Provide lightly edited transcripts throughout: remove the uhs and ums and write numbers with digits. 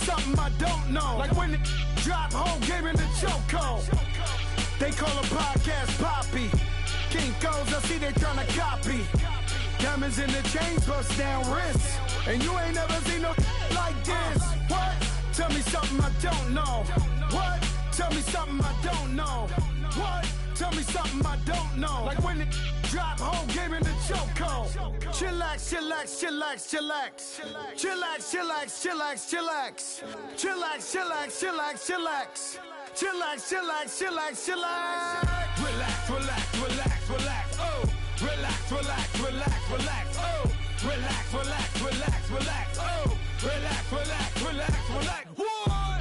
something I don't know. Like when the drop home game in the chokehold. They call a podcast Poppy. Kinkos, I see they tryna copy. Diamonds in the chains, bust down wrists. And you ain't never seen no like this. What? Tell me something I don't know. What? Tell me something I don't know. What? Tell me something I don't know. Like when the drop home game in the chokehold. Chillax, chillax, chillax, chillax. Chillax, chillax, chillax, chillax. Chillax, chillax, chillax, chillax. Chillax, chillax, chillax, chillax. Relax, relax, relax, relax. Oh. Relax, relax, relax, relax. Oh. Relax, relax, relax, relax. Oh. Relax, relax, relax, relax. What?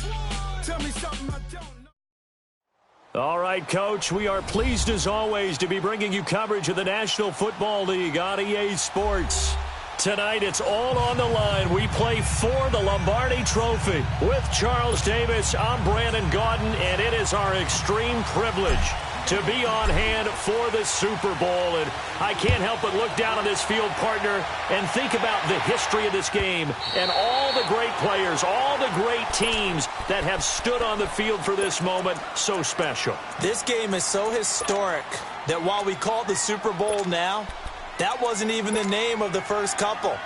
Tell me something I don't know. All right, Coach, we are pleased as always to be bringing you coverage of the National Football League on EA Sports. Tonight, it's all on the line. We play for the Lombardi Trophy. With Charles Davis, I'm Brandon Gaudin, and it is our extreme privilege to be on hand for the Super Bowl. And I can't help but look down on this field, partner, and think about the history of this game and all the great players, all the great teams that have stood on the field for this moment. So special. This game is so historic that while we call it the Super Bowl now, that wasn't even the name of the first couple.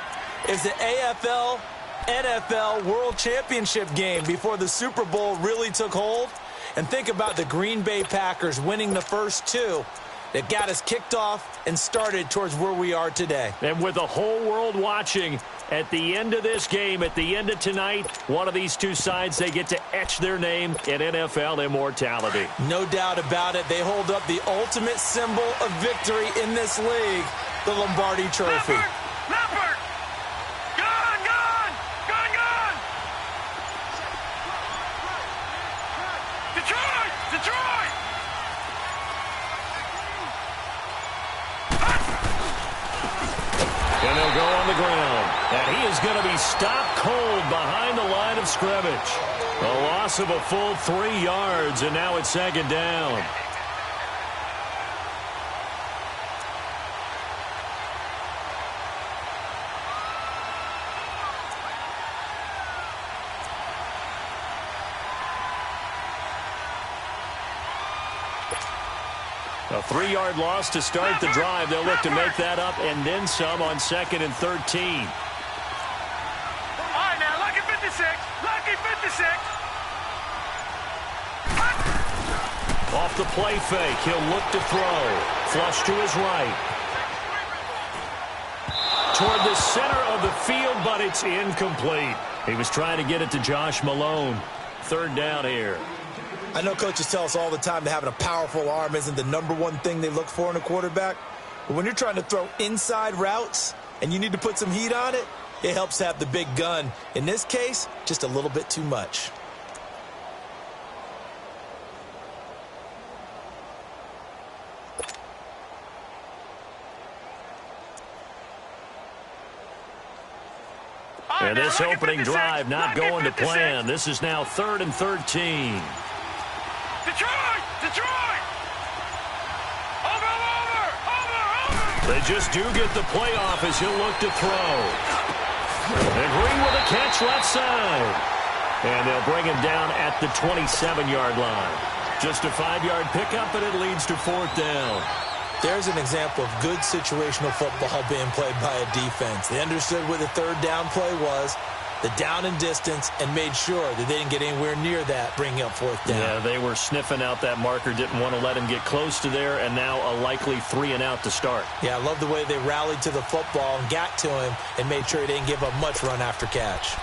It's the AFL, NFL World Championship game before the Super Bowl really took hold. And think about the Green Bay Packers winning the first two that got us kicked off and started towards where we are today. And with the whole world watching, at the end of this game, at the end of tonight, one of these two sides, they get to etch their name in NFL immortality. No doubt about it. They hold up the ultimate symbol of victory in this league, the Lombardi Trophy. Leopard! Gone, gone! Gone, gone! Detroit! Detroit! And they'll go on the ground. And he is going to be stopped cold behind the line of scrimmage. A loss of a full 3 yards, and now it's second down. A 3-yard loss to start the drive. They'll look to make that up and then some on 2nd and 13. All right, now, lucky 56. Lucky 56. Off the play fake, he'll look to throw. Flush to his right. Toward the center of the field, but it's incomplete. He was trying to get it to Josh Malone. 3rd down here. I know coaches tell us all the time that having a powerful arm isn't the #1 thing they look for in a quarterback. But when you're trying to throw inside routes and you need to put some heat on it, it helps to have the big gun. In this case, just a little bit too much. And this opening drive not going to plan. This is now 3rd and 13. Detroit! Detroit! Over! They just do get the playoff as he'll look to throw. And Green with a catch left side. And they'll bring him down at the 27-yard line. Just a 5-yard pickup, and it leads to 4th down. There's an example of good situational football being played by a defense. They understood what the 3rd down play was, the down and distance, and made sure that they didn't get anywhere near that, bringing up 4th down. Yeah, they were sniffing out that marker, didn't want to let him get close to there, and now a likely 3 and out to start. Yeah, I love the way they rallied to the football and got to him and made sure he didn't give up much run after catch.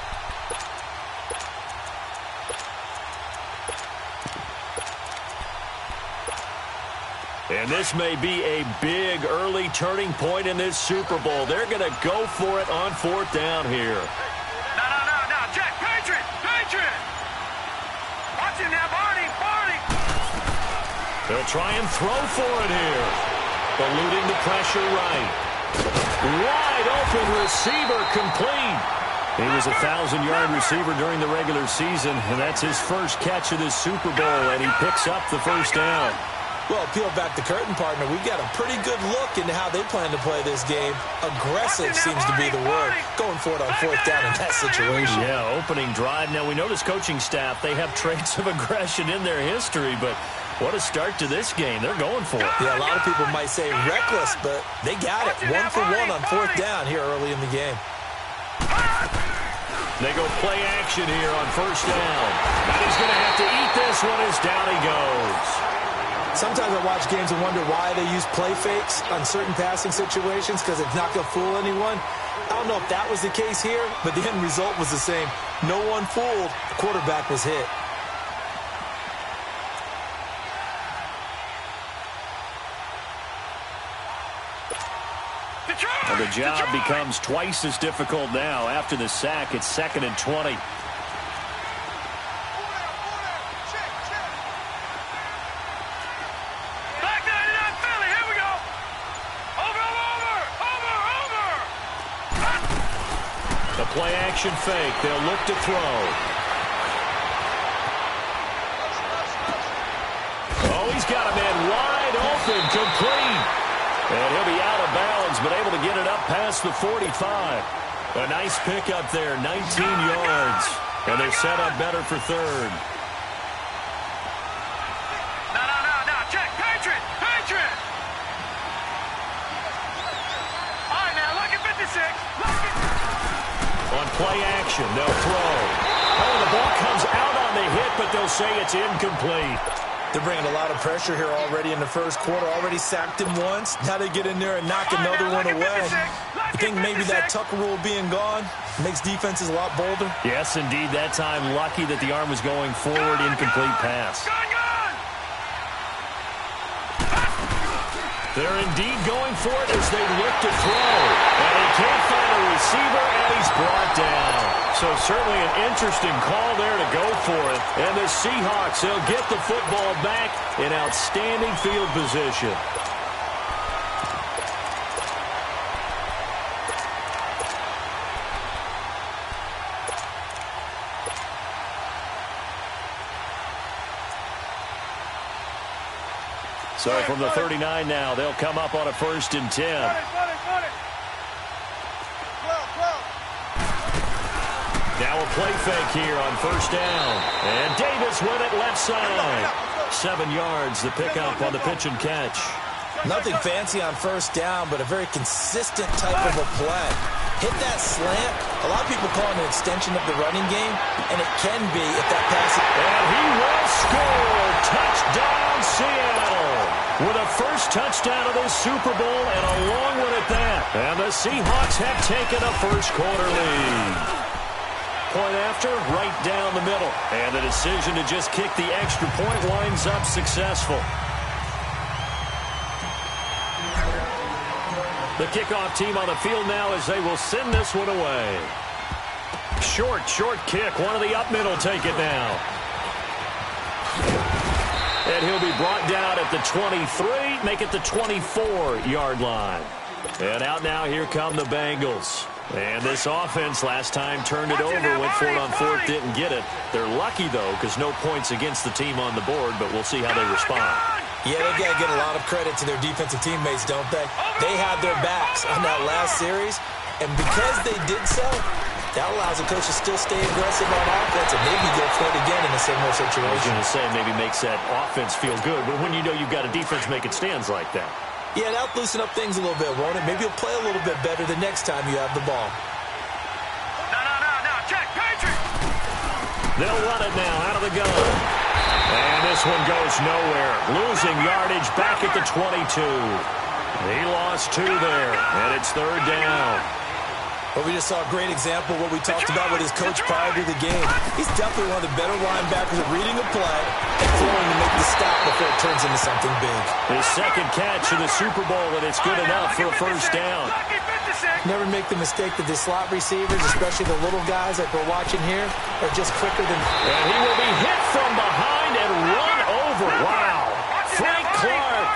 And this may be a big early turning point in this Super Bowl. They're going to go for it on 4th down here. No, Jack, Patriot! Watch him now, Barney! They'll try and throw for it here. Eluding the pressure right. Wide open receiver complete. He was a 1,000-yard receiver during the regular season, and that's his first catch of this Super Bowl, and he picks up the first down. Well, peel back the curtain, partner. We've got a pretty good look into how they plan to play this game. Aggressive seems to be the word. Going for it on fourth down in that situation. Yeah, opening drive. Now, we know this coaching staff, they have traits of aggression in their history, but what a start to this game. They're going for it. Yeah, a lot of people might say reckless, but they got it. 1 for 1 on fourth down here early in the game. They go play action here on first down. And he's going to have to eat this one as down he goes. Sometimes I watch games and wonder why they use play fakes on certain passing situations, because it's not going to fool anyone. I don't know if that was the case here, but the end result was the same. No one fooled. The quarterback was hit. And the job becomes twice as difficult now. After the sack, it's 2nd and 20. Play action fake. They'll look to throw. Oh, he's got a man wide open, complete. And he'll be out of bounds, but able to get it up past the 45. A nice pickup there, 19 yards. And they're set up better for third. No, Jack, Patriot. All right, now, look at 56. On play action, they'll throw. Oh, the ball comes out on the hit, but they'll say it's incomplete. They're bringing a lot of pressure here already in the first quarter. Already sacked him once. Now they get in there and knock another one away. You think maybe that Tucker rule being gone makes defenses a lot bolder? Yes, indeed. That time, lucky that the arm was going forward. Incomplete pass. They're indeed going for it as they look to throw. And he can't find a receiver, and he's brought down. So certainly an interesting call there to go for it. And the Seahawks, they'll get the football back in outstanding field position. So from the 39 now, they'll come up on a 1st and 10. Now a play fake here on first down. And Davis with it left side. 7 yards, the pickup on the pitch and catch. Nothing fancy on first down, but a very consistent type of a play. Hit that slant. A lot of people call it an extension of the running game, and it can be if that pass is... And he will score. Touchdown, Seattle. With a first touchdown of this Super Bowl and a long one at that. And the Seahawks have taken a first quarter lead. Point after, right down the middle. And the decision to just kick the extra point winds up successful. The kickoff team on the field now as they will send this one away. Short kick. One of the up middle take it now. And he'll be brought down at the 23, make it the 24-yard line. And out now, here come the Bengals. And this offense last time turned it over, went for it on fourth, didn't get it. They're lucky, though, because no points against the team on the board, but we'll see how they respond. Yeah, they've got to get a lot of credit to their defensive teammates, don't they? They had their backs on that last series, and because they did so, that allows the coach to still stay aggressive on offense and maybe go for it again in a similar situation. I was going to say maybe makes that offense feel good, but when you know you've got a defense making stands like that. Yeah, that'll loosen up things a little bit, won't it? Maybe you'll play a little bit better the next time you have the ball. No, Jack, Patriot. They'll run it now out of the gun. And this one goes nowhere. Losing yardage back at the 22. He lost 2 there, and it's third down. Well, we just saw a great example of what we talked about with his coach prior to the game. He's definitely one of the better linebackers at reading a play and throwing to make the stop before it turns into something big. His second catch in the Super Bowl, and it's good enough for a first down. Never make the mistake that the slot receivers, especially the little guys like we're watching here, are just quicker than... And he will be hit from behind and run over. Wow. Frank Clark,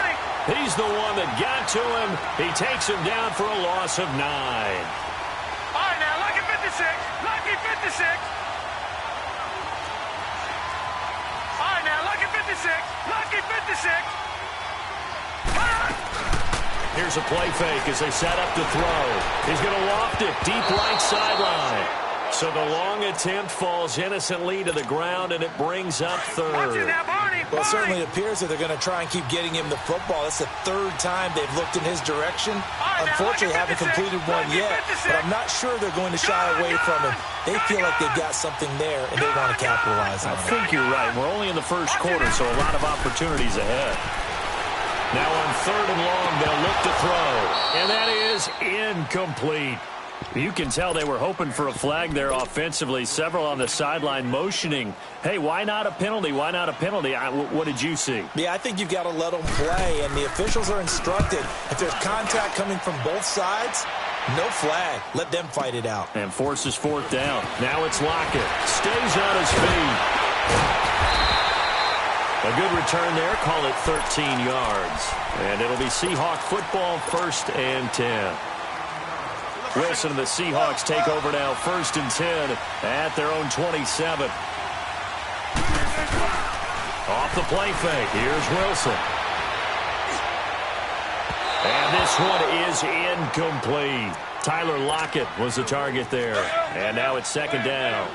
he's the one that got to him. He takes him down for a loss of 9. All right, now, lucky 56. Lucky 56. All right, now, lucky 56. Lucky 56. here's a play fake as they set up to throw. He's going to loft it deep right sideline. So the long attempt falls innocently to the ground, and it brings up third. Well, it certainly appears that they're going to try and keep getting him the football. It's the third time they've looked in his direction. Unfortunately, haven't completed one yet, but I'm not sure they're going to shy away from him. They feel like they've got something there, and they want to capitalize on it. I think you're right. We're only in the first quarter, so a lot of opportunities ahead. Now on third and long, they'll look to throw, and that is incomplete. You can tell they were hoping for a flag there offensively. Several on the sideline motioning, hey, why not a penalty? Why not a penalty? What did you see? Yeah, I think you've got to let them play, and the officials are instructed. If there's contact coming from both sides, no flag. Let them fight it out. And forces fourth down. Now it's Lockett. Stays on his feet. A good return there. Call it 13 yards. And it'll be Seahawk football, 1st and 10. Wilson and the Seahawks take over now, 1st and 10 at their own 27. Off the play fake. Here's Wilson. And this one is incomplete. Tyler Lockett was the target there. And now it's 2nd down.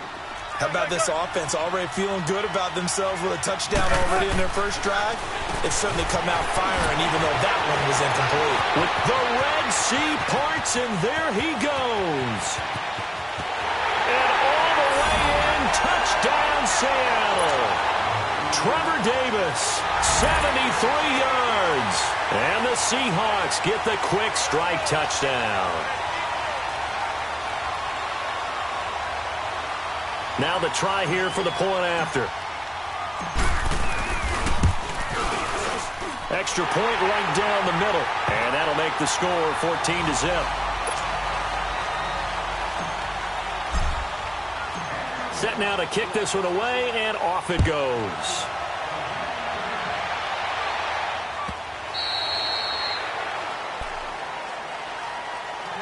How about this offense already feeling good about themselves with a touchdown already in their first drive? They've certainly come out firing, even though that one was incomplete. With the Red Sea parts, and there he goes. And all the way in, touchdown Seattle. Trevor Davis, 73 yards. And the Seahawks get the quick strike touchdown. Now the try here for the point after. Extra point right down the middle. And that'll make the score 14-0. Set now to kick this one away, and off it goes.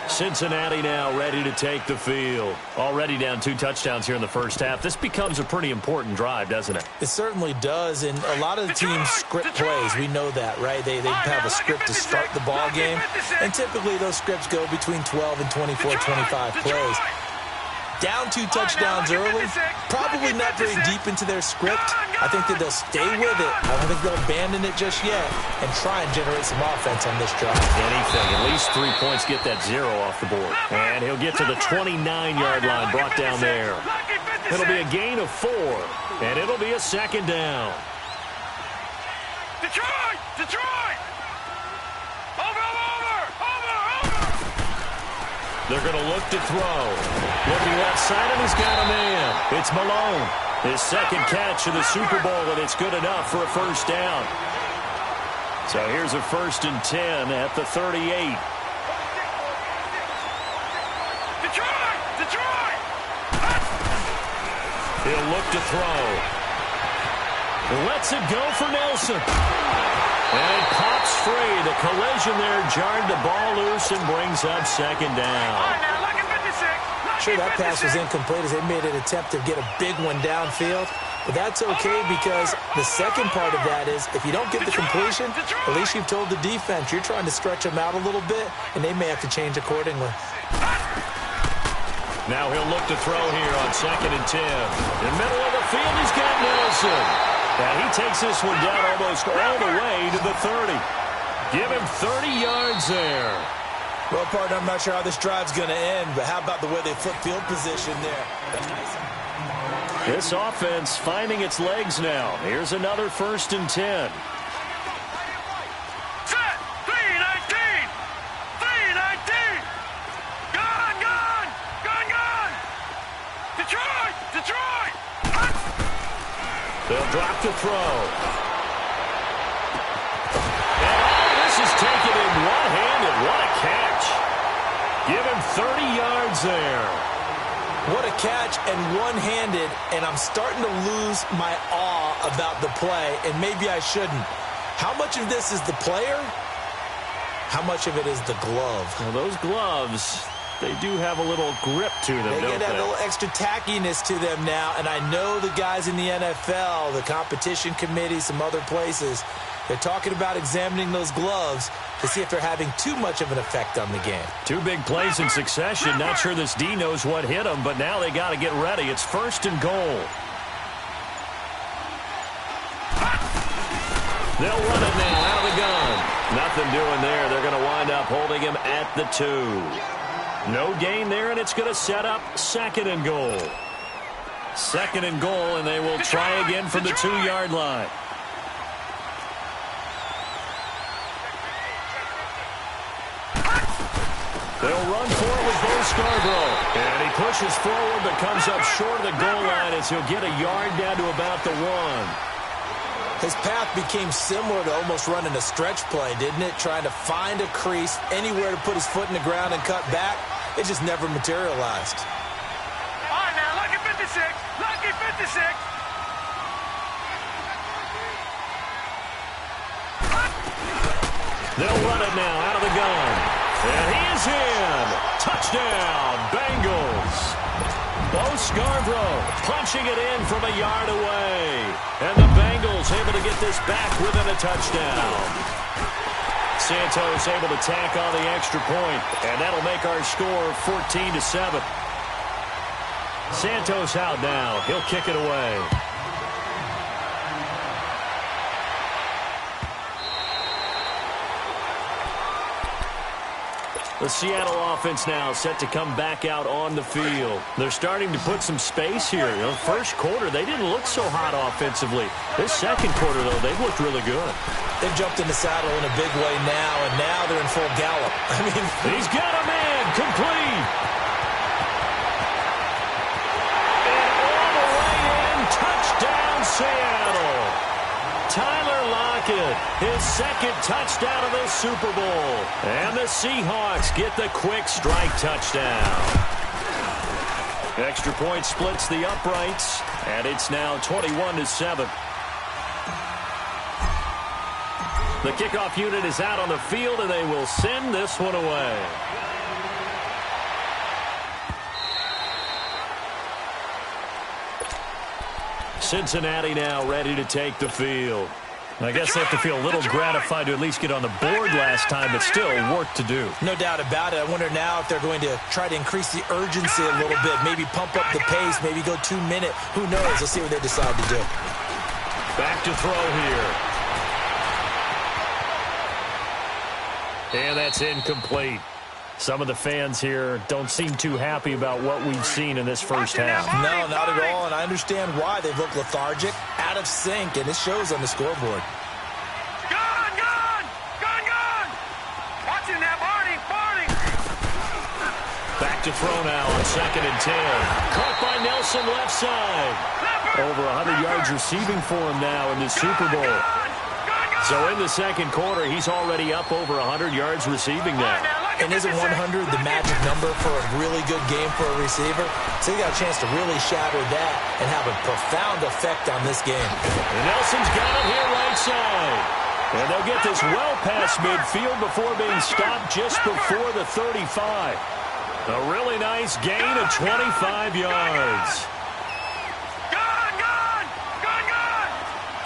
Cincinnati now ready to take the field. Already down 2 touchdowns here in the first half. This becomes a pretty important drive, doesn't it? It certainly does, and a lot of the teams script plays. We know that, right? They have a script to start the ball game, and typically those scripts go between 12 and 24, 25 plays. Down 2 touchdowns early, probably not very deep into their script. I think that they'll stay with it. I don't think they'll abandon it just yet and try and generate some offense on this drive. Anything. At least 3 points, get that 0 off the board. And he'll get to the 29-yard line, brought down there. It'll be a gain of 4, and it'll be a 2nd down. Detroit! Detroit! Over! They're going to look to throw. Looking left side, and he's got a man. It's Malone. His 2nd catch of the Super Bowl, and it's good enough for a 1st down. So here's a 1st and 10 at the 38. Detroit! He'll look to throw. Lets it go for Nelson. And it pops free. The collision there jarred the ball loose and brings up 2nd down. Sure, that pass was incomplete as they made an attempt to get a big one downfield. But that's okay because the second part of that is if you don't get the completion, at least you've told the defense you're trying to stretch them out a little bit, and they may have to change accordingly. Now he'll look to throw here on 2nd and 10. In the middle of the field, he's got Nelson. And he takes this one down almost all the way to the 30. Give him 30 yards there. Well, partner, I'm not sure how this drive's going to end, but how about the way they flip field position there? This offense finding its legs now. Here's another 1st and 10. Set! 3-19! 3-19! Gone! Detroit! They'll drop to throw. And this is taken in one-handed. What a catch. Give him 30 yards there. What a catch and one-handed, and I'm starting to lose my awe about the play, and maybe I shouldn't. How much of this is the player? How much of it is the glove? Well, those gloves, they do have a little grip to them, They don't get that little extra tackiness to them now, and I know the guys in the NFL, the competition committee, some other places, they're talking about examining those gloves to see if they're having too much of an effect on the game. 2 big plays in succession. Not sure this D knows what hit them, but now they got to get ready. It's 1st and goal. They'll run it now out of the gun. Nothing doing there. They're going to wind up holding him at the 2. No gain there, and it's going to set up 2nd and goal. 2nd and goal, and they will try again from the 2-yard line. They'll run for it with Bo Scarborough. And he pushes forward but comes up short of the goal line as he'll get a yard down to about the 1. His path became similar to almost running a stretch play, didn't it? Trying to find a crease, anywhere to put his foot in the ground and cut back. It just never materialized. All right, now, lucky 56. Lucky 56. They'll run it now out of the gun. And he is in. Touchdown, Bengals. Bo Scarborough punching it in from a yard away. And the Bengals able to get this back within a touchdown. Santos able to tack on the extra point, and that'll make our score 14-7. Santos out now. He'll kick it away. The Seattle offense now set to come back out on the field. They're starting to put some space here. You know, first quarter, they didn't look so hot offensively. This second quarter, though, they've looked really good. They've jumped in the saddle in a big way now, and now they're in full gallop. I mean, he's got a man complete. And all the way in, touchdown Seattle. Tyler Lockett, his 2nd touchdown of this Super Bowl. And the Seahawks get the quick strike touchdown. Extra point splits the uprights, and it's now 21-7. The kickoff unit is out on the field, and they will send this one away. Cincinnati now ready to take the field. I guess they have to feel a little gratified to at least get on the board last time, but still work to do. No doubt about it. I wonder now if they're going to try to increase the urgency a little bit, maybe pump up the pace, maybe go 2-minute. Who knows? Let's see what they decide to do. Back to throw here. And that's incomplete. Some of the fans here don't seem too happy about what we've seen in this first half. No, not at all, and I understand why. They've looked lethargic, out of sync, and it shows on the scoreboard. Gone, gone, gone, gone. Watching that, Barney, Barney. Back to throw now on 2nd and 10. Caught by Nelson left side. Over 100 yards receiving for him now in this Super Bowl. So in the second quarter, he's already up over 100 yards receiving now. And isn't 100 the magic number for a really good game for a receiver? So you got a chance to really shatter that and have a profound effect on this game. And Nelson's got it here right side. And they'll get this well past midfield before being stopped just before the 35. A really nice gain of 25 yards. Gone, gone, gone, gone.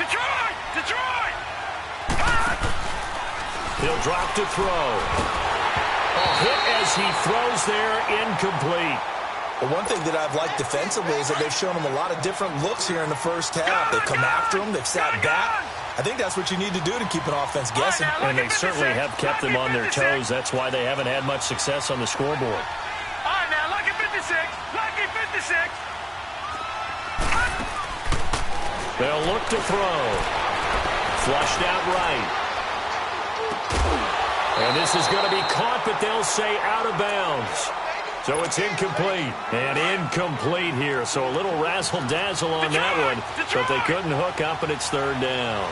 Detroit, Detroit. He'll drop to throw. A hit as he throws there, incomplete. Well, one thing that I've liked defensively is that they've shown him a lot of different looks here in the first half. They've come after him. They've sat back. I think that's what you need to do to keep an offense guessing. And they certainly have kept them on their toes. That's why they haven't had much success on the scoreboard. All right, now, lucky 56. Lucky 56. They'll look to throw. Flushed out right. And this is going to be caught, but they'll say out of bounds. So it's incomplete. And incomplete here. So a little razzle-dazzle on that one. But they couldn't hook up, and it's 3rd down.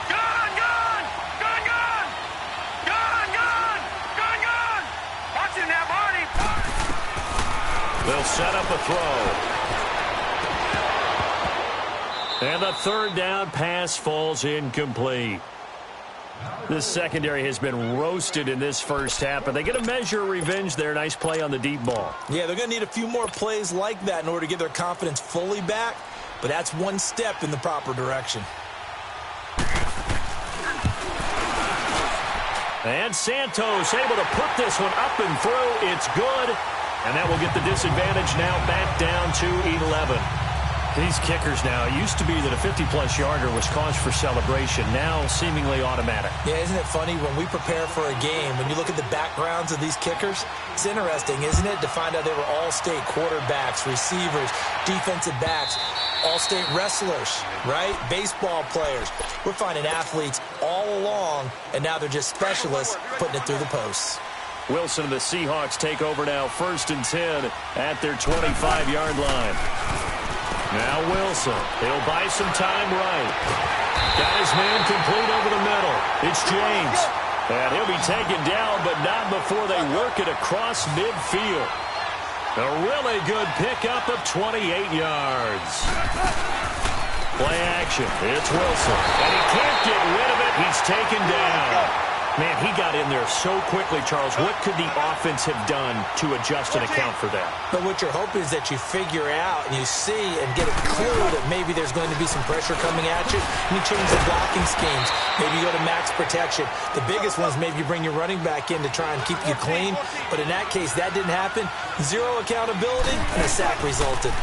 Gone, gone, gone, gone. Gone, gone, gone, gone. Watching that, Barney. They'll set up a throw. And the 3rd down pass falls incomplete. This secondary has been roasted in this first half, but they get a measure of revenge there. Nice play on the deep ball. Yeah, they're going to need a few more plays like that in order to get their confidence fully back, but that's one step in the proper direction. And Santos able to put this one up and through. It's good. And that will get the disadvantage now back down to 11. These kickers now, it used to be that a 50-plus yarder was cause for celebration. Now seemingly automatic. Yeah, isn't it funny when we prepare for a game, when you look at the backgrounds of these kickers, it's interesting, isn't it, to find out they were all-state quarterbacks, receivers, defensive backs, all-state wrestlers, right? Baseball players. We're finding athletes all along, and now they're just specialists putting it through the posts. Wilson and the Seahawks take over now, 1st and 10 at their 25-yard line. Now Wilson, he'll buy some time right. Got his man complete over the middle. It's James. And he'll be taken down, but not before they work it across midfield. A really good pickup of 28 yards. Play action. It's Wilson. And he can't get rid of it. He's taken down. Man, he got in there so quickly, Charles. What could the offense have done to adjust and account for that? But what you're hoping is that you figure out and you see and get a clue that maybe there's going to be some pressure coming at you, and you change the blocking schemes. Maybe you go to max protection. The biggest one is maybe you bring your running back in to try and keep you clean. But in that case, that didn't happen. Zero accountability, and a sack resulted.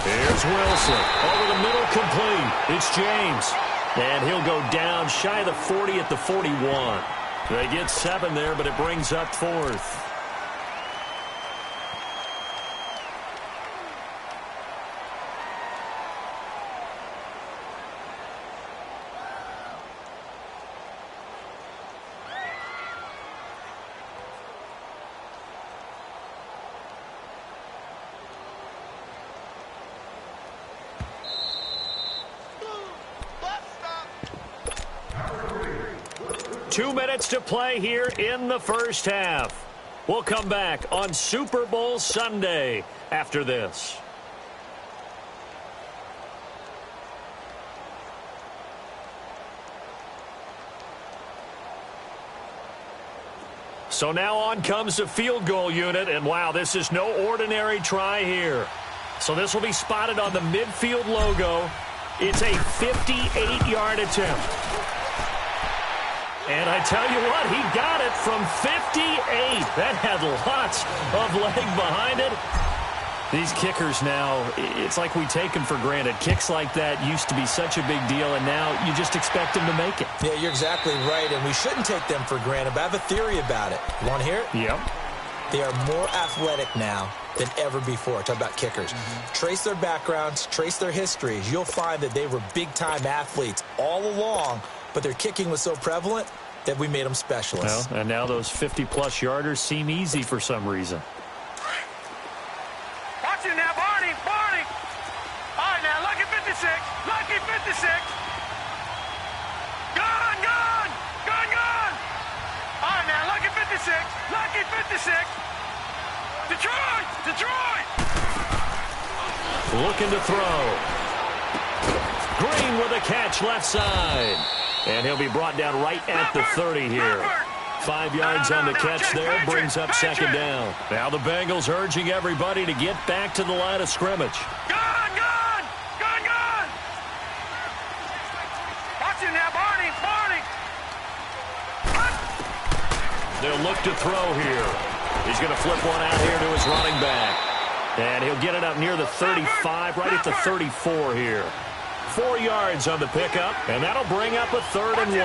Here's Wilson. Over the middle, complete. It's James. And he'll go down shy of the 40 at the 41. They get 7 there, but it brings up 4th. Two minutes to play here in the first half. We'll come back on Super Bowl Sunday after this. So now on comes the field goal unit, and wow, this is no ordinary try here. So this will be spotted on the midfield logo. It's a 58-yard attempt. And I tell you what, he got it from 58. That had lots of leg behind it. These kickers now, it's like we take them for granted. Kicks like that used to be such a big deal, and now you just expect them to make it. Yeah, you're exactly right, and we shouldn't take them for granted, but I have a theory about it. You want to hear it? Yep. They are more athletic now than ever before. Talk about kickers. Trace their backgrounds, trace their histories. You'll find that they were big-time athletes all along, but their kicking was so prevalent that we made them specialists. Well, and now those 50-plus yarders seem easy for some reason. Watch it now, Barney, Barney. All right, now, lucky 56, lucky 56. Gun, gun, gun, gun. All right, now, lucky 56, lucky 56. Detroit, Detroit. Looking to throw. Green with a catch left side. And he'll be brought down right at the 30 here. 5 yards on the catch there, brings up second down. Now the Bengals urging everybody to get back to the line of scrimmage. Gun, gun, gun, gun. Watch it now, Barney, Barney. They'll look to throw here. He's going to flip one out here to his running back. And he'll get it up near the 35, right at the 34 here. 4 yards on the pickup, and that'll bring up a 3rd and 1.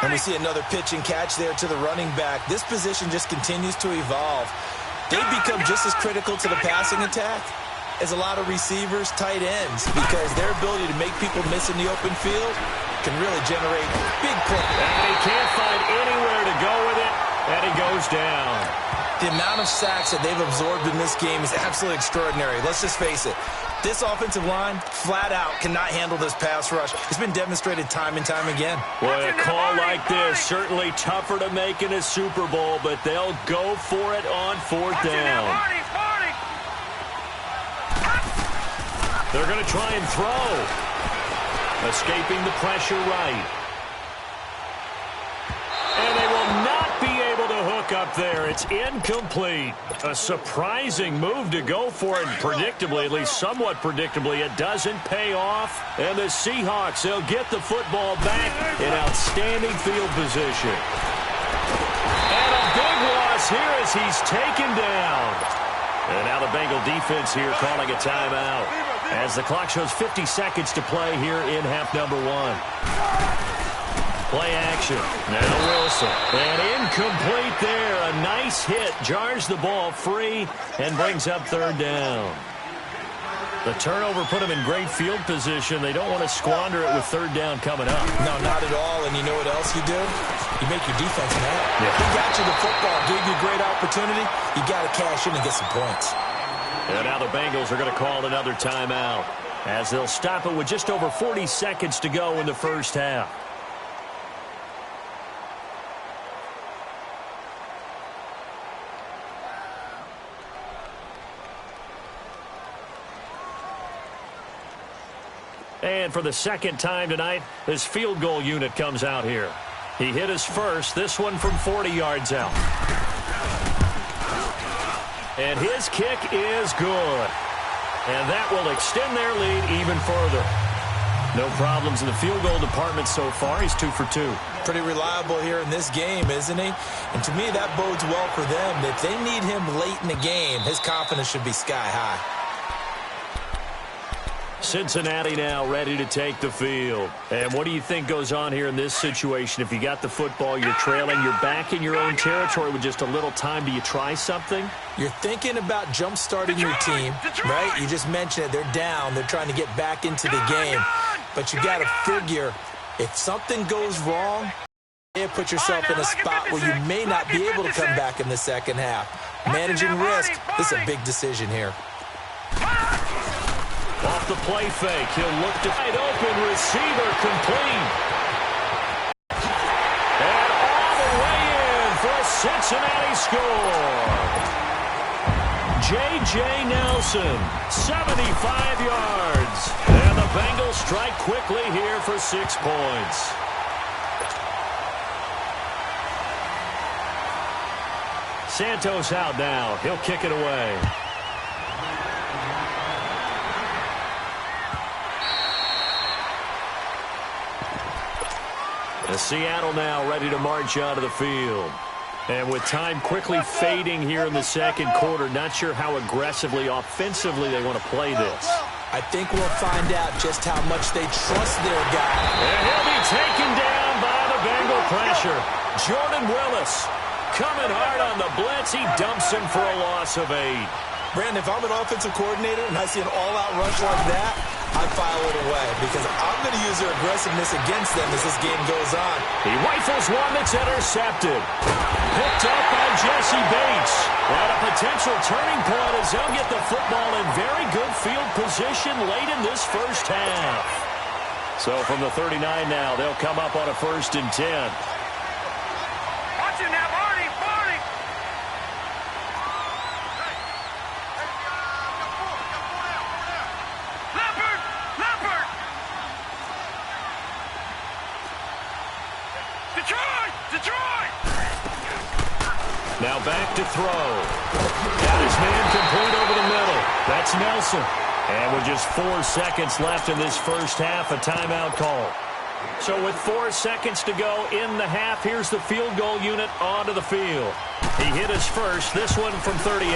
And we see another pitch and catch there to the running back. This position just continues to evolve. They become just as critical to the passing attack as a lot of receivers, tight ends, because their ability to make people miss in the open field can really generate big plays. And he can't find anywhere to go with it, and he goes down. The amount of sacks that they've absorbed in this game is absolutely extraordinary. Let's just face it. This offensive line, flat out, cannot handle this pass rush. It's been demonstrated time and time again. Boy, a call like this, certainly tougher to make in a Super Bowl, but they'll go for it on 4th down. They're going to try and throw. Escaping the pressure right. up there. It's incomplete. A surprising move to go for it. Predictably, at least somewhat predictably, it doesn't pay off. And the Seahawks, they'll get the football back in outstanding field position. And a big loss here as he's taken down. And now the Bengal defense here calling a timeout as the clock shows 50 seconds to play here in half number 1. Play action. Now Wilson. And incomplete there. A nice hit. Jars the ball free and brings up third down. The turnover put them in great field position. They don't want to squander it with third down coming up. No, not at all. And you know what else you do? You make your defense mad. Yeah. He got you the football, gave you a great opportunity. You got to cash in and get some points. And now the Bengals are going to call another timeout as they'll stop it with just over 40 seconds to go in the first half. And for the second time tonight, his field goal unit comes out here. He hit his first, this one from 40 yards out. And his kick is good. And that will extend their lead even further. No problems in the field goal department so far. He's 2 for 2. Pretty reliable here in this game, isn't he? And to me, that bodes well for them. If they need him late in the game, his confidence should be sky high. Cincinnati now ready to take the field. And what do you think goes on here in this situation? If you got the football, you're trailing, you're back in your own territory with just a little time. Do you try something? You're thinking about jump-starting your team, right? You just mentioned it. They're down. They're trying to get back into the game. But you got to figure, if something goes wrong, you put yourself in a spot where you may not be able to come back in the second half. Managing risk, this is a big decision here. Off the play fake, he'll look to wide open receiver complete. And all the way in for a Cincinnati score. J.J. Nelson, 75 yards. And the Bengals strike quickly here for 6 points. Santos out now. He'll kick it away. Seattle now ready to march out of the field. And with time quickly fading here in the second quarter, not sure how aggressively, offensively they want to play this. I think we'll find out just how much they trust their guy. And he'll be taken down by the Bengal pressure. Jordan Willis coming hard on the blitz. He dumps him for a loss of 8. Brandon, if I'm an offensive coordinator and I see an all-out rush like that, I file it away because I'm going to use their aggressiveness against them as this game goes on. He rifles one that's intercepted. Picked up by Jesse Bates. And a potential turning point as they'll get the football in very good field position late in this first half. So from the 39 now, they'll come up on a 1st and 10. Watch it now, Barney, Barney. Leopard, Leopard. Detroit, Detroit. Now back to throw. Got his man complete over the middle. That's Nelson. And with just 4 seconds left in this first half, a timeout call. So with 4 seconds to go in the half, here's the field goal unit onto the field. He hit his first, this one from 38.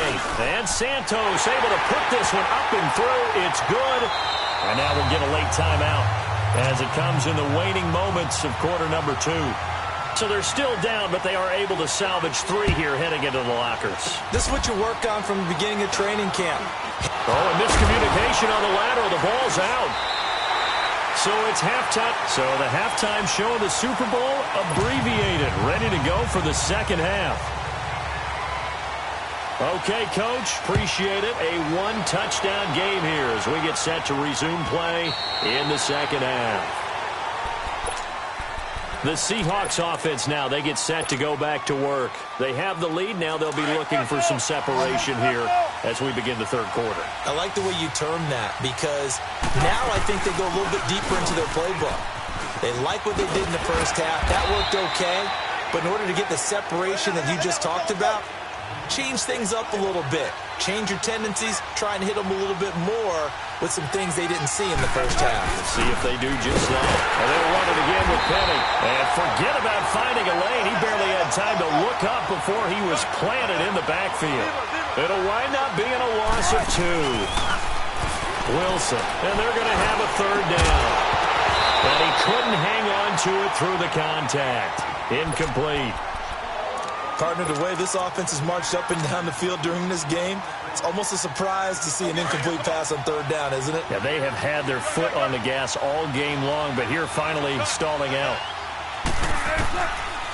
And Santos able to put this one up and through. It's good. And now we'll get a late timeout as it comes in the waning moments of quarter number 2. So they're still down, but they are able to salvage 3 here heading into the lockers. This is what you worked on from the beginning of training camp. Oh, and miscommunication on the lateral. The ball's out. So it's halftime. So the halftime show of the Super Bowl abbreviated. Ready to go for the second half. Okay, Coach. Appreciate it. A 1-touchdown game here as we get set to resume play in the second half. The Seahawks offense now, they get set to go back to work. They have the lead. Now they'll be looking for some separation here as we begin the third quarter. I like the way you term that because now I think they go a little bit deeper into their playbook. They like what they did in the first half. That worked okay. But in order to get the separation that you just talked about, change things up a little bit. Change your tendencies, try and hit them a little bit more with some things they didn't see in the first half. Let's see if they do just that. And they'll run it again with Penny. And forget about finding a lane. He barely had time to look up before he was planted in the backfield. It'll wind up being a loss of 2. Wilson, and they're going to have a 3rd down. And he couldn't hang on to it through the contact. Incomplete. Partner, the way this offense has marched up and down the field during this game, it's almost a surprise to see an incomplete pass on 3rd down, isn't it? Yeah, they have had their foot on the gas all game long, but here finally stalling out.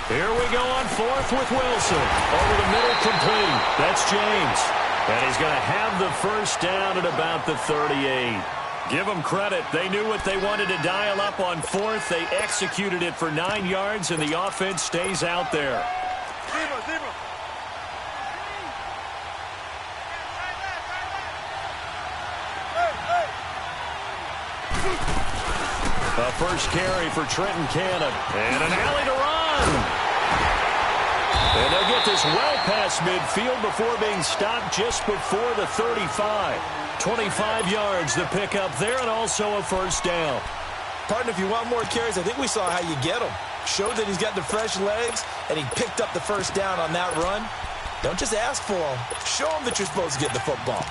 Here we go on 4th with Wilson. Over the middle, complete. That's James. And he's going to have the 1st down at about the 38. Give them credit. They knew what they wanted to dial up on 4th. They executed it for 9 yards, and the offense stays out there. A first carry for Trenton Cannon. And an alley to run. And they'll get this well past midfield before being stopped just before the 35. 25 yards to pick up there, and also a 1st down. Partner, if you want more carries, I think we saw how you get them. Showed that he's got the fresh legs, and he picked up the 1st down on that run. Don't just ask for them. Show them that you're supposed to get the football.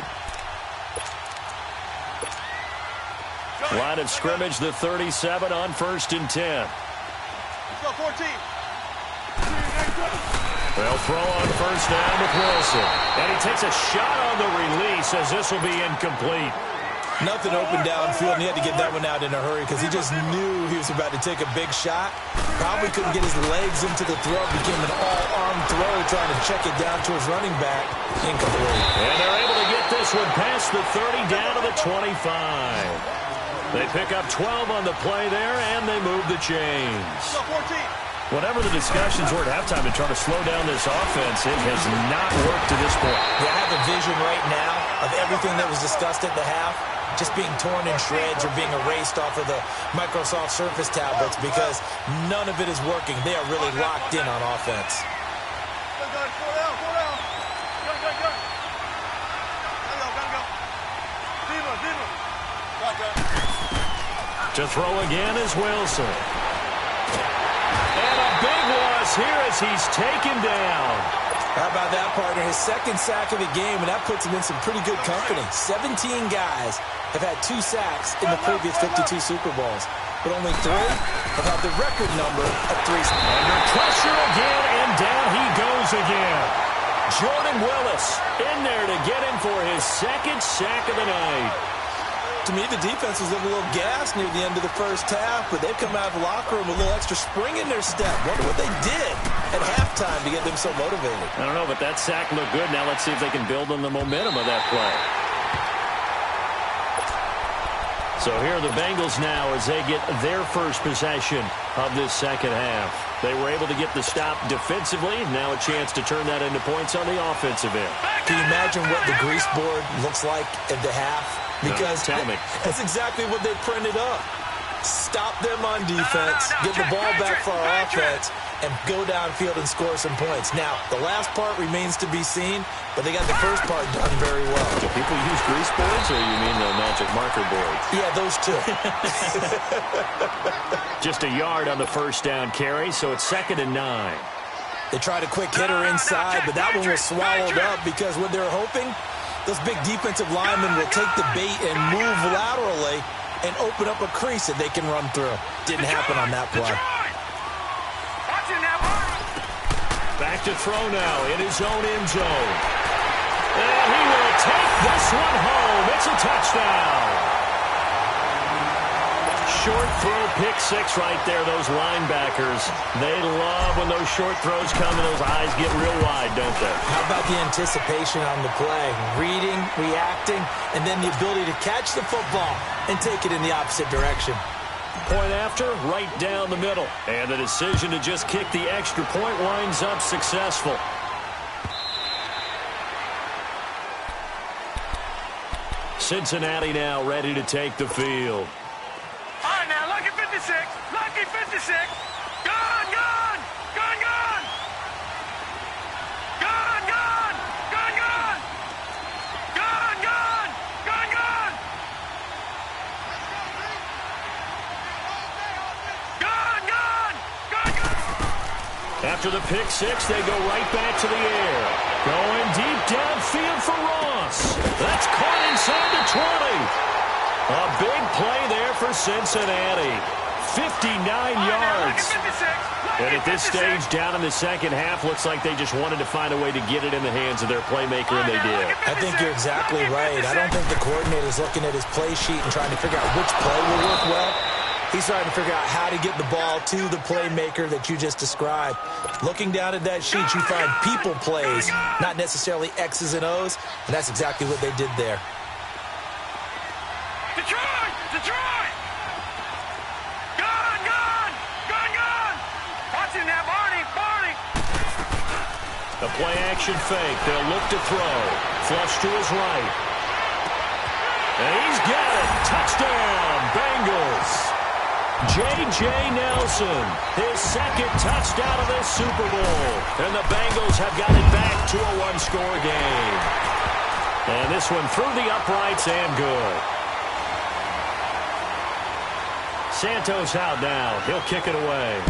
Line of scrimmage, the 37 on 1st and 10. Let's go, 14. They'll throw on 1st down with Wilson. And he takes a shot on the release as this will be incomplete. Nothing open downfield, and he had to get that one out in a hurry because he just knew he was about to take a big shot. Probably couldn't get his legs into the throw. Became an all-arm throw, trying to check it down to his running back. Incomplete. And they're able to get this one past the 30 down to the 25. They pick up 12 on the play there, and they move the chains. Whatever the discussions were at halftime to try to slow down this offense, it has not worked to this point. Yeah, I have a vision right now of everything that was discussed at the half just being torn in shreds or being erased off of the Microsoft Surface tablets because none of it is working. They are really locked in on offense. To throw again is Wilson. And a big loss here as he's taken down. How about that, partner? His 2nd sack of the game, and that puts him in some pretty good company. 17 guys have had 2 sacks in the previous 52 Super Bowls, but only 3 have had the record number of 3 sacks. Under pressure again, and down he goes again. Jordan Willis in there to get him for his 2nd sack of the night. To me, the defense was a little gassed near the end of the first half, but they've come out of the locker room with a little extra spring in their step. Wonder what they did at halftime to get them so motivated. I don't know, but that sack looked good. Now let's see if they can build on the momentum of that play. So here are the Bengals now as they get their first possession of this 2nd half. They were able to get the stop defensively. Now a chance to turn that into points on the offensive end. Can you imagine what the grease board looks like at the half? Because tell me. That's exactly what they printed up. Stop them on defense, get the ball back for our offense, and go downfield and score some points. Now, the last part remains to be seen, but they got the first part done very well. Do people use grease boards, or you mean the magic marker boards? Yeah, those two. Just a yard on the 1st down carry, so it's 2nd and 9. They tried a quick hitter inside, but that one was swallowed up because what they're hoping, those big defensive linemen will take the bait and move laterally and open up a crease that they can run through. Didn't happen on that play. Back to throw now in his own end zone. And he will take this one home. It's a touchdown. Short throw, pick 6 right there, those linebackers. They love when those short throws come and those eyes get real wide, don't they? How about the anticipation on the play? Reading, reacting, and then the ability to catch the football and take it in the opposite direction. Point after, right down the middle. And the decision to just kick the extra point winds up successful. Cincinnati now ready to take the field. All right, now, lucky 56. Lucky 56. Gun, gun, gun, gun. After the pick six, they go right back to the air. Going deep downfield for Ross. That's caught inside the 20. A big play there for Cincinnati. 59 yards. And at this stage, down in the second half, looks like they just wanted to find a way to get it in the hands of their playmaker, and they did. I think you're exactly right. I don't think the coordinator's looking at his play sheet and trying to figure out which play will work well. He's trying to figure out how to get the ball to the playmaker that you just described. Looking down at that sheet, you find people plays, not necessarily X's and O's, and that's exactly what they did there. Detroit! Detroit! Gun! Gun! Gun! Gun! Watching that, Barney! Barney! A play-action fake. They'll look to throw. Flush to his right. And he's got it. Touchdown, Bengals. J.J. Nelson, his second touchdown of this Super Bowl. And the Bengals have got it back to a one-score game. And this one through the uprights and good. Santos out now. He'll kick it away.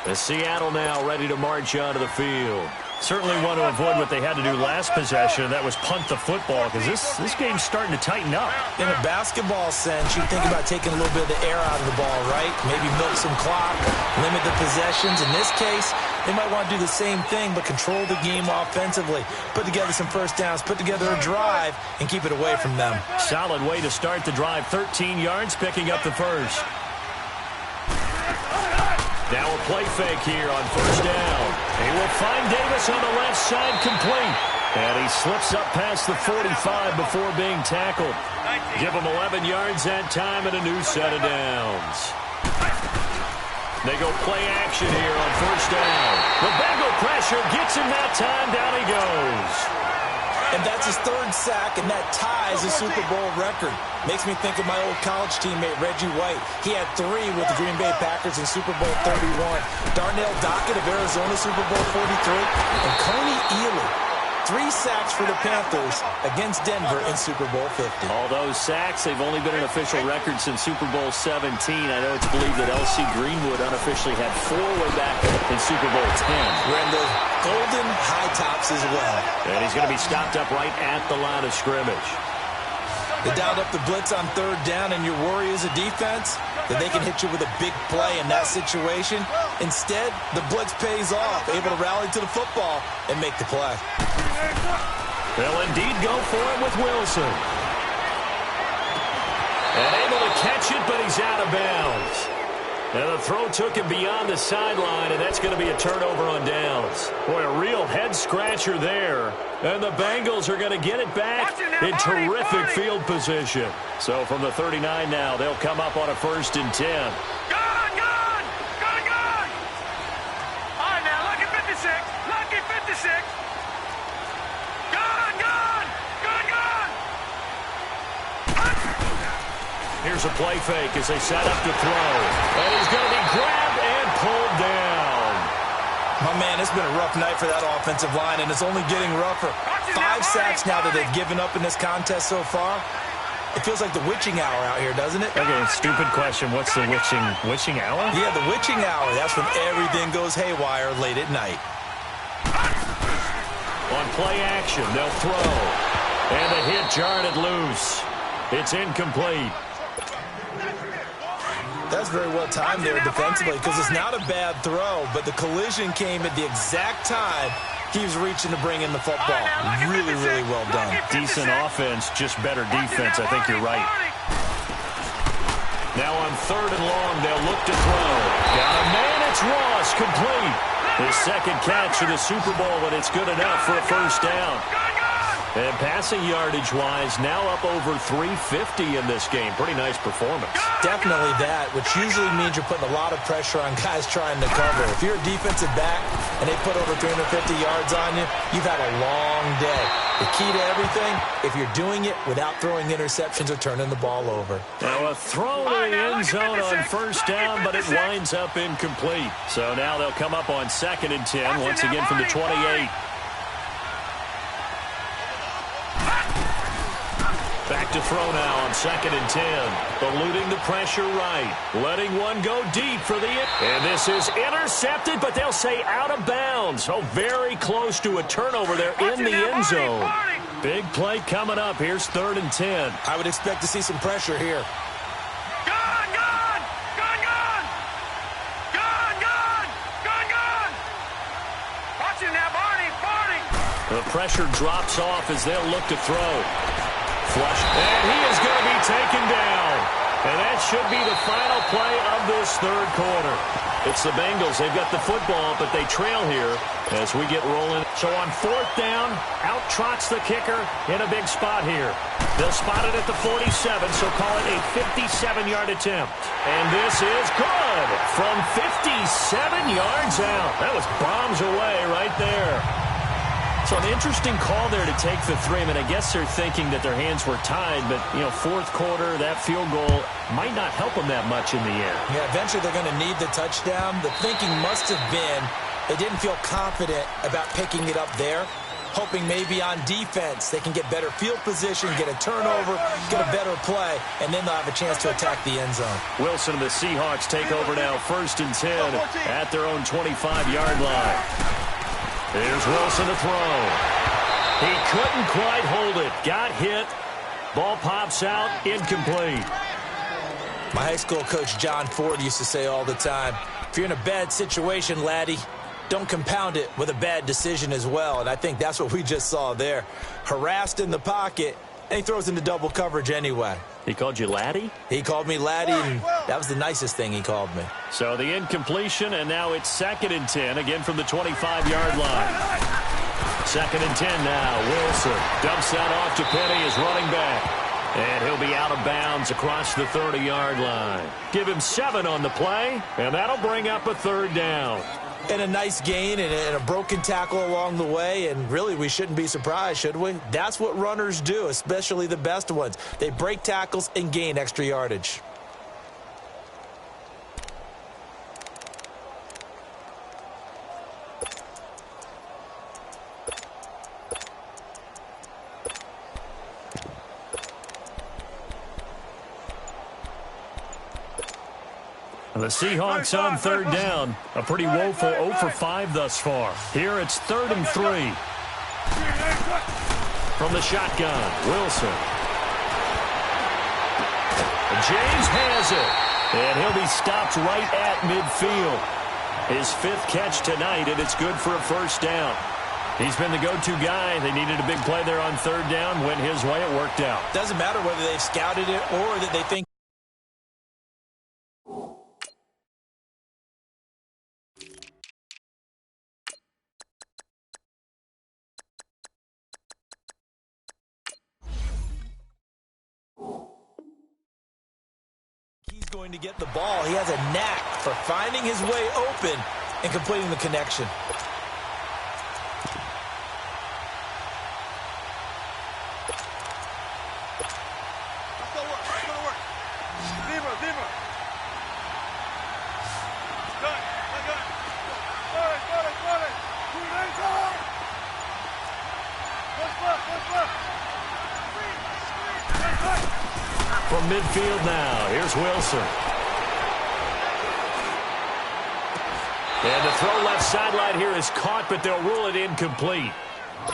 The Seattle now ready to march onto the field. Certainly want to avoid what they had to do last possession, and that was punt the football, because this game's starting to tighten up. In a basketball sense, you think about taking a little bit of the air out of the ball, right? Maybe milk some clock, limit the possessions. In this case, they might want to do the same thing, but control the game offensively. Put together some first downs, put together a drive, and keep it away from them. Solid way to start the drive. 13 yards, picking up the first. Now a play fake here on first down. He will find Davis on the left side, complete. And he slips up past the 45 before being tackled. Give him 11 yards that time and a new set of downs. They go play action here on first down. The Bengal pressure gets him that time. Down he goes. And that's his third sack, and that ties a Super Bowl record. Makes me think of my old college teammate, Reggie White. He had 3 with the Green Bay Packers in Super Bowl 31. Darnell Dockett of Arizona, Super Bowl 43. And Coney Ealy, 3 sacks for the Panthers against Denver in Super Bowl 50. All those sacks, they've only been an official record since Super Bowl 17. I know it's believed that L.C. Greenwood unofficially had 4 way back in Super Bowl 10. Wearing those golden high tops as well. And he's going to be stopped up right at the line of scrimmage. They dialed up the blitz on third down, and your worry as a defense that they can hit you with a big play in that situation. Instead, the blitz pays off, able to rally to the football and make the play. They'll indeed go for it with Wilson. And able to catch it, but he's out of bounds. And the throw took him beyond the sideline, and that's going to be a turnover on downs. Boy, a real head-scratcher there. And the Bengals are going to get it back in terrific field position. So from the 39 now, they'll come up on a 1st and 10. Gun! Gun! Gun! Gun! All right, now, lucky 56. Lucky 56. Gun! Gun! Gun! Gun! Here's a play fake as they set up to throw. And he's going to be grabbed and pulled down. My man, it's been a rough night for that offensive line, and it's only getting rougher. 5 sacks now that they've given up in this contest so far. It feels like the witching hour out here, doesn't it? Okay, stupid question. What's the witching hour? Yeah, the witching hour. That's when everything goes haywire late at night. On play action, they'll throw. And the hit jarred it loose. It's incomplete. That's very well timed there defensively, because it's not a bad throw, but the collision came at the exact time he was reaching to bring in the football. Really, really well done. Decent offense, just better defense. I think you're right. Now on 3rd and long, they'll look to throw. Got a man, it's Ross, complete. His second catch of the Super Bowl, and it's good enough for a first down. And passing yardage-wise, now up over 350 in this game. Pretty nice performance. Definitely that, which usually means you're putting a lot of pressure on guys trying to cover. If you're a defensive back and they put over 350 yards on you, you've had a long day. The key to everything, if you're doing it without throwing interceptions or turning the ball over. Now a throw to the end zone on first down, but it winds up incomplete. So now they'll come up on 2nd and 10, once again from the 28. Back to throw now on 2nd and 10. Eluding the pressure right. Letting one go deep for the... And this is intercepted, but they'll say out of bounds. Oh, very close to a turnover there in the end zone. Big play coming up. Here's 3rd and 10. I would expect to see some pressure here. The pressure drops off as they'll look to throw. Flush. And he is going to be taken down. And that should be the final play of this 3rd quarter. It's the Bengals. They've got the football, but they trail here as we get rolling. So on 4th down, out trots the kicker in a big spot here. They'll spot it at the 47, so call it a 57-yard attempt. And this is good from 57 yards out. That was bombs away right there. So an interesting call there to take the 3. I mean, I guess they're thinking that their hands were tied, but, 4th quarter, that field goal might not help them that much in the end. Yeah, eventually they're going to need the touchdown. The thinking must have been they didn't feel confident about picking it up there, hoping maybe on defense they can get better field position, get a turnover, get a better play, and then they'll have a chance to attack the end zone. Wilson and the Seahawks take over now, 1st and 10 at their own 25-yard line. Here's Wilson to throw. He couldn't quite hold it. Got hit. Ball pops out. Incomplete. My high school coach, John Ford, used to say all the time, if you're in a bad situation, laddie, don't compound it with a bad decision as well. And I think that's what we just saw there. Harassed in the pocket, and he throws into double coverage anyway. He called you laddie? He called me laddie, and that was the nicest thing he called me. So the incompletion, and now it's 2nd and 10, again from the 25-yard line. 2nd and 10 now. Wilson dumps that off to Penny as running back. And he'll be out of bounds across the 30-yard line. Give him 7 on the play, and that'll bring up a 3rd down. And a nice gain and a broken tackle along the way, and really we shouldn't be surprised, should we? That's what runners do, especially the best ones. They break tackles and gain extra yardage. The Seahawks on 3rd down. A pretty woeful 0 for 5 thus far. Here it's 3rd and 3. From the shotgun, Wilson. James has it. And he'll be stopped right at midfield. His 5th catch tonight, and it's good for a 1st down. He's been the go-to guy. They needed a big play there on 3rd down. Went his way, it worked out. Doesn't matter whether they've scouted it or that they think going to get the ball. He has a knack for finding his way open and completing the connection. Let's go work. Let's go work. Deeper, deeper. Good. Good. Got it. Two legs on. Let's look. From midfield now, here's Wilson. And the throw left sideline here is caught, but they'll rule it incomplete.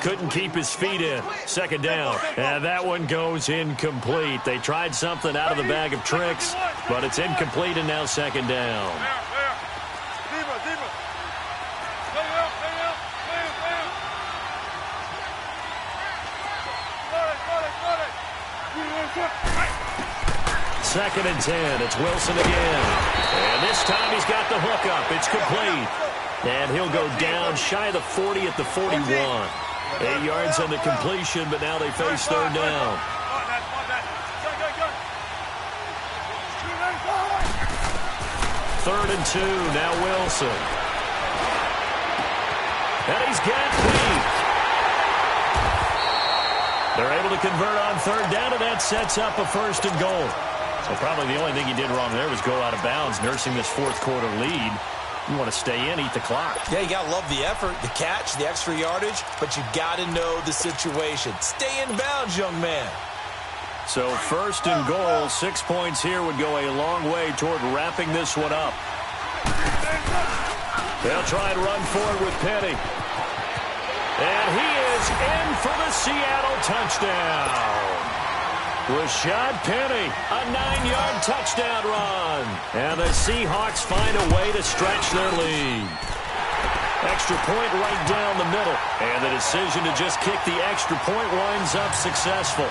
Couldn't keep his feet in. 2nd down. And that one goes incomplete. They tried something out of the bag of tricks, but it's incomplete, and now 2nd down. Deeper. Got it. 2nd and 10. It's Wilson again. And this time he's got the hookup. It's complete. And he'll go down shy of the 40 at the 41. 8 yards on the completion, but now they face 3rd down. 3rd and 2. Now Wilson. And he's got Cleve. They're able to convert on 3rd down, and that sets up a 1st and goal. So probably the only thing he did wrong there was go out of bounds, nursing this 4th quarter lead. You want to stay in, eat the clock. Yeah, you got to love the effort, the catch, the extra yardage, but you got to know the situation. Stay in bounds, young man. So first and goal, 6 points here would go a long way toward wrapping this one up. They'll try and run forward with Penny. And he is in for the Seattle touchdown. Rashad Penny, a 9-yard touchdown run. And the Seahawks find a way to stretch their lead. Extra point right down the middle. And the decision to just kick the extra point winds up successful.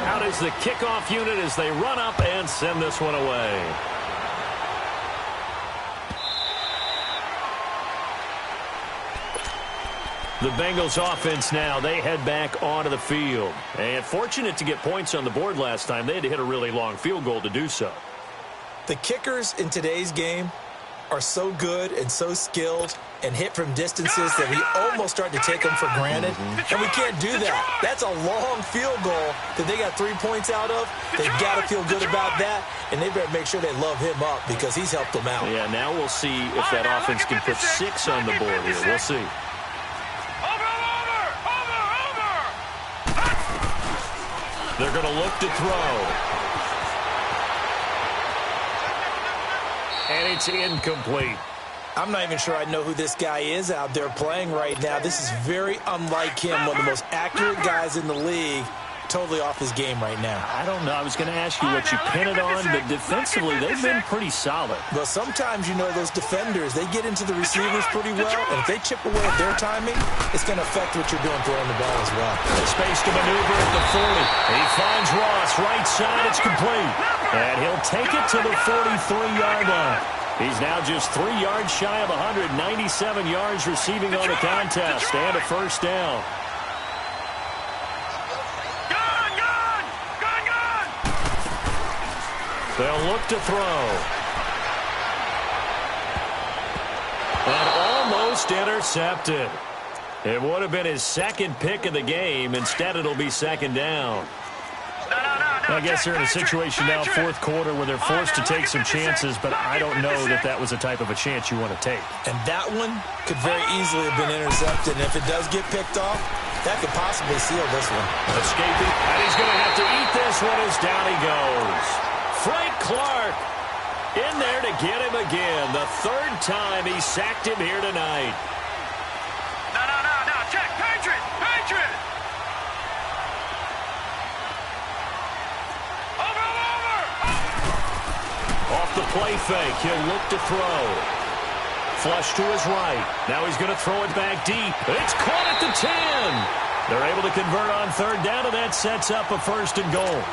Out is the kickoff unit as they run up and send this one away. The Bengals offense now, they head back onto the field. And fortunate to get points on the board last time. They had to hit a really long field goal to do so. The kickers in today's game are so good and so skilled and hit from distances that we almost start to take them for granted. And we can't do that. That's a long field goal that they got 3 points out of. They've got to feel good about that, and they better make sure they love him up because he's helped them out. Yeah, now we'll see if that offense can put 6 on the board here. We'll see. They're going to look to throw. And it's incomplete. I'm not even sure I know who this guy is out there playing right now. This is very unlike him, one of the most accurate guys in the league. Totally off his game right now. I don't know. I was going to ask you what you pin it on, but defensively, they've been pretty solid. Well, sometimes, you know, those defenders, they get into the receivers pretty well, and if they chip away at their timing, it's going to affect what you're doing throwing the ball as well. Space to maneuver at the 40. He finds Ross, right side, it's complete. And he'll take it to the 43-yard line. He's now just 3 yards shy of 197 yards receiving on the contest, and a first down. They'll look to throw. And almost intercepted. It would have been his second pick of the game. Instead, it'll be second down. I guess they're in a situation now, fourth quarter, where they're forced to take some chances, but I don't know that that was the type of a chance you want to take. And that one could very easily have been intercepted. And if it does get picked off, that could possibly seal this one. Escaping, and he's going to have to eat this one as down he goes. Frank Clark in there to get him again. The third time he sacked him here tonight. No. Check. Patriot. Over. Off the play fake. He'll look to throw. Flush to his right. Now he's going to throw it back deep. It's caught at the 10. They're able to convert on third down, and that sets up a first and goal.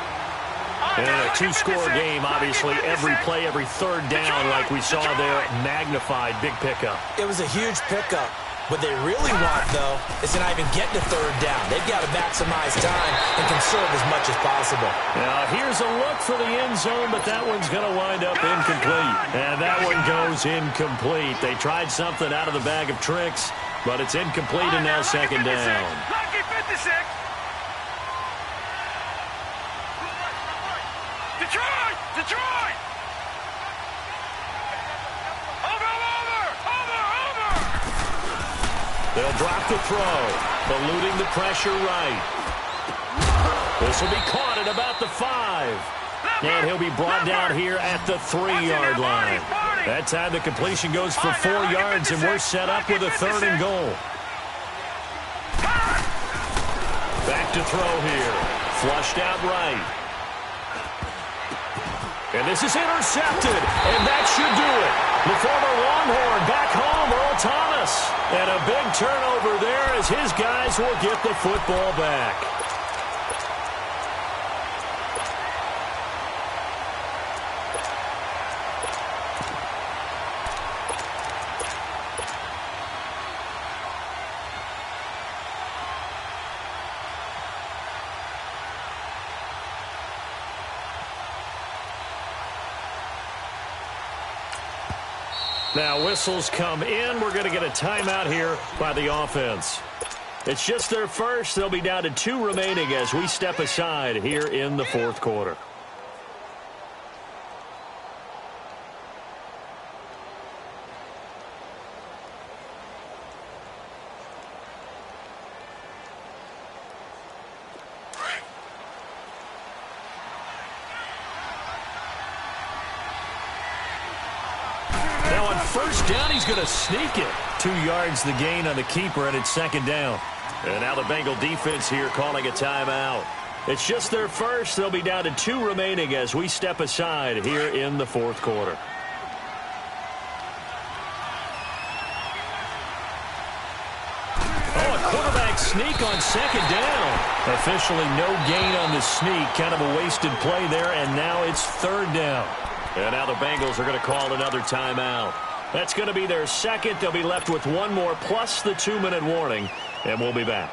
In a two-score game, obviously, every play, every third down, like we saw there, magnified, big pickup. It was a huge pickup. What they really want, though, is to not even get to third down. They've got to maximize time and conserve as much as possible. Now, here's a look for the end zone, but that one's going to wind up incomplete. And that one goes incomplete. They tried something out of the bag of tricks, but it's incomplete and now second down. Lucky 56. Detroit! Over! They'll drop the throw, eluding the pressure right. This will be caught at about the 5. And he'll be brought down here at the 3-yard line. That time the completion goes for 4 yards, and we're set up with a third and goal. Back to throw here. Flushed out right. And this is intercepted, and that should do it. The former Longhorn back home, Earl Thomas. And a big turnover there as his guys will get the football back. Now whistles come in. We're going to get a timeout here by the offense. It's just their first. They'll be down to 2 remaining as we step aside here in the fourth quarter. first down, he's going to sneak it. 2 yards the gain on the keeper, and it's second down. And now the Bengal defense here calling a timeout. It's just their first. They'll be down to 2 remaining as we step aside here in the fourth quarter. Oh, a quarterback sneak on second down. Officially no gain on the sneak. Kind of a wasted play there, and now it's third down. And now the Bengals are going to call another timeout. That's going to be their second. They'll be left with 1 more plus the 2-minute warning, and we'll be back.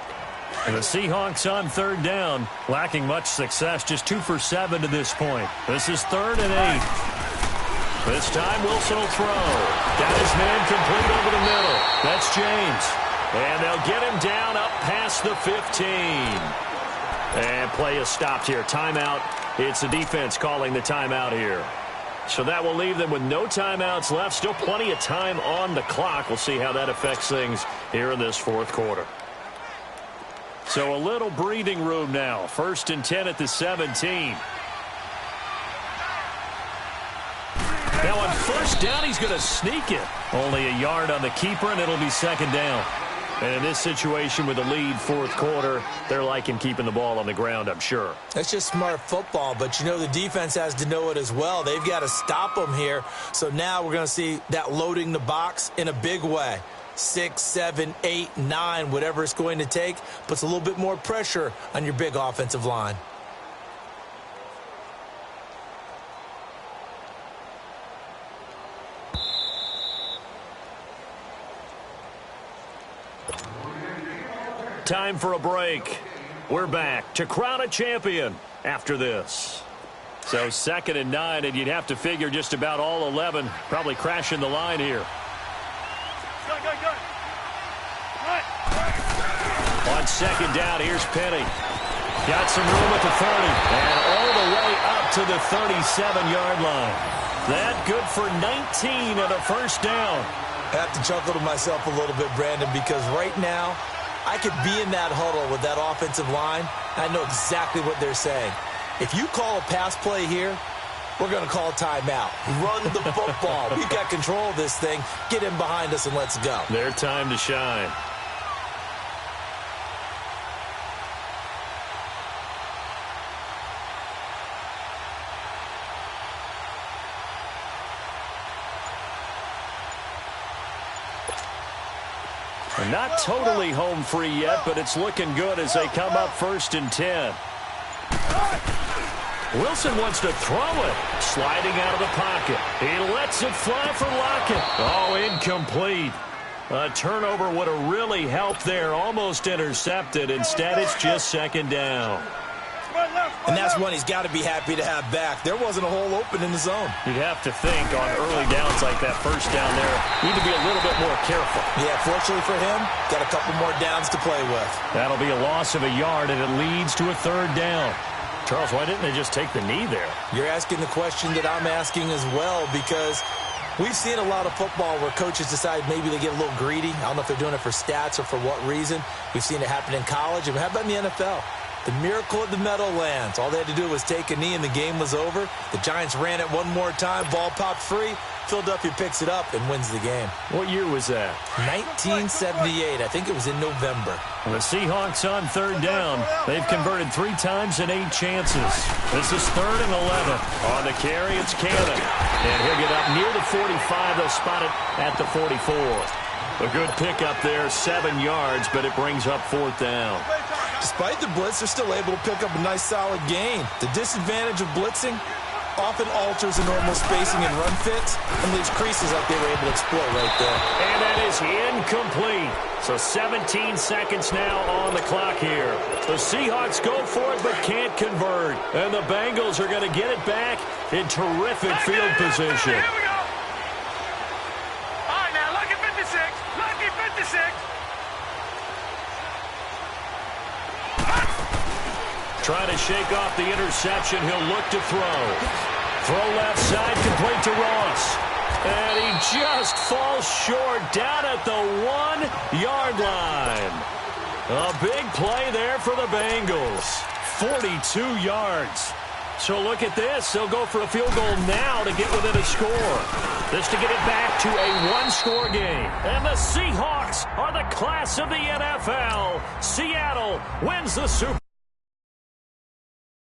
And the Seahawks on third down, lacking much success, just 2 for 7 to this point. This is 3rd and 8. This time Wilson will throw. Got his man complete over the middle. That's James. And they'll get him down up past the 15. And play is stopped here. Timeout. It's the defense calling the timeout here. So that will leave them with no timeouts left. Still plenty of time on the clock. We'll see how that affects things here in this fourth quarter. So a little breathing room now. 1st and 10 at the 17. Now on first down, he's going to sneak it. Only a yard on the keeper, and it'll be second down. And in this situation with the lead fourth quarter, they're liking keeping the ball on the ground, I'm sure. That's just smart football, but you know the defense has to know it as well. They've got to stop them here. So now we're going to see that loading the box in a big way. 6, 7, 8, 9, whatever it's going to take, puts a little bit more pressure on your big offensive line. Time for a break. We're back to crown a champion after this. So 2nd and 9, and you'd have to figure just about all 11 probably crashing the line here. On second down, here's Penny. Got some room at the 30, and all the way up to the 37-yard line. That good for 19 and a first down. I have to chuckle to myself a little bit, Brandon, because right now I could be in that huddle with that offensive line. I know exactly what they're saying. If you call a pass play here, we're going to call a timeout. Run the football. We've got control of this thing. Get in behind us and let's go. Their time to shine. Not totally home free yet, but it's looking good as they come up 1st and 10. Wilson wants to throw it. Sliding out of the pocket. He lets it fly for Lockett. Oh, incomplete. A turnover would have really helped there. Almost intercepted. Instead, it's just second down. And that's one he's got to be happy to have back. There wasn't a hole open in the zone. You'd have to think on early downs like that first down there, need to be a little bit more careful. Yeah, fortunately for him, got a couple more downs to play with. That'll be a loss of a yard, and it leads to a 3rd down. Charles, why didn't they just take the knee there? You're asking the question that I'm asking as well, because we've seen a lot of football where coaches decide maybe they get a little greedy. I don't know if they're doing it for stats or for what reason. We've seen it happen in college, and how about in the NFL? The miracle at the Meadowlands. All they had to do was take a knee and the game was over. The Giants ran it one more time. Ball popped free. Philadelphia picks it up and wins the game. What year was that? 1978. I think it was in November. The Seahawks on 3rd down. They've converted 3 times in 8 chances. This is 3rd and 11. On the carry, it's Cannon. And he'll get up near the 45. They'll spot it at the 44. A good pickup there, 7 yards, but it brings up 4th down. Despite the blitz, they're still able to pick up a nice solid gain. The disadvantage of blitzing often alters the normal spacing and run fits and leaves creases like they were able to exploit right there. And that is incomplete. So 17 seconds now on the clock here. The Seahawks go for it but can't convert. And the Bengals are going to get it back in terrific field position. Here we go. All right, now, lucky 56. Lucky 56. Trying to shake off the interception. He'll look to throw. Throw left side, complete to Ross. And he just falls short down at the 1-yard line. A big play there for the Bengals. 42 yards. So look at this. They'll go for a field goal now to get within a score. This to get it back to a one-score game. And the Seahawks are the class of the NFL. Seattle wins the Super Bowl.